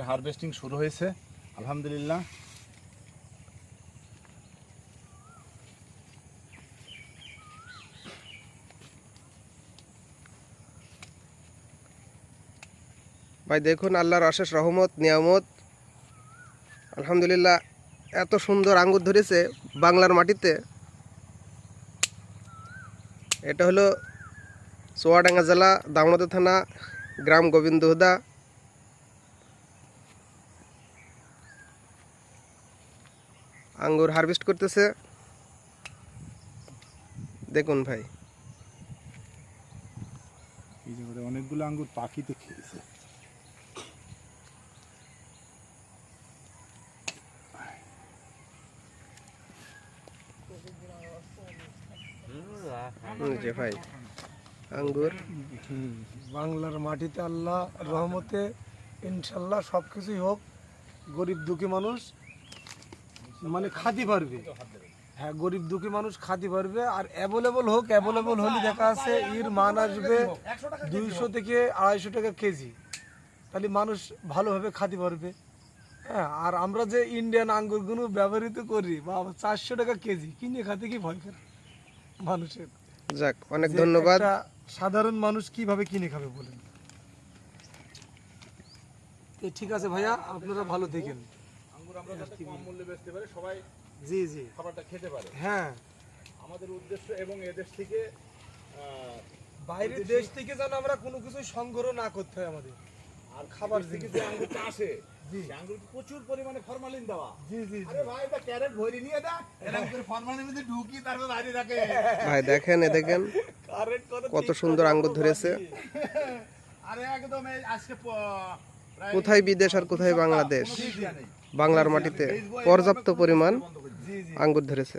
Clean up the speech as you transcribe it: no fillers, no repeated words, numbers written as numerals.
Harvesting শুরু হয়েছে আলহামদুলিল্লাহ। ভাই দেখুন আল্লাহর অশেষ রহমত নিয়ামত, আলহামদুলিল্লাহ এত সুন্দর আঙ্গুর ধরেছে বাংলার মাটিতে। এটা হলো চুয়াডাঙ্গা জেলা দামোদর থানা গ্রাম গোবিন্দহুদা। আঙ্গুর হারভেস্ট করতেছে দেখুন ভাই। এই যে অনেকগুলো আঙ্গুর পাখিতে খেয়েছে। জি ভাই আঙ্গুর বাংলার মাটিতে আল্লাহ রহমতে ইনশাল্লাহ সব কিছুই হোক, গরিব দুঃখী মানুষ মানে খাতে পারবে। হ্যাঁ, গরিব দুঃখী মানুষ খাতে পারবে। আর অ্যাভেলেবল হোক, অ্যাভেলেবল হলে দেখা আছে এর মান আসবে 200 থেকে 250 টাকা কেজি, তাহলে মানুষ ভালোভাবে খাতে পারবে। হ্যাঁ, আর আমরা যে ইন্ডিয়ান আঙ্গুরগুলো ব্যবহৃত করি বা 400 টাকা কেজি কিনে খাতে কি ভয় করে মানুষের। যাক অনেক যে ধন্যবাদ। একটা সাধারণ মানুষ কিভাবে কিনে খাবে বলেন? ঠিক আছে ভাইয়া, আপনারা ভালো দেখেন। আঙ্গুর আমরা যাতে কম মূল্যে বেচতে পারি, সবাই জি জি খাবারটা খেতে পারে, হ্যাঁ, আমাদের উদ্দেশ্য। এবং এদেশ থেকে বাইরের দেশ থেকে যেন আমরা কোনো কিছু সংগ্রহ না করতে হয় আমাদের। আর খাবার থেকে যে আঙ্গুরটা আসে, সেই আঙ্গুর প্রচুর পরিমাণে ফরমালিন দেওয়া। জি জি আরে ভাই, এটা ক্যারেট ভরে নিয়ে দা, এরকম করে ফরমালিনের মধ্যে ঢুকি তারপর বাইরে রাখে। ভাই দেখেন এ দেখেন কত সুন্দর আঙ্গুর ধরেছে। আরে একদম এই আজকে কোথায় বিদেশ আর কোথায় বাংলাদেশ, বাংলার মাটিতে পর্যাপ্ত পরিমাণ আঙ্গুর ধরেছে।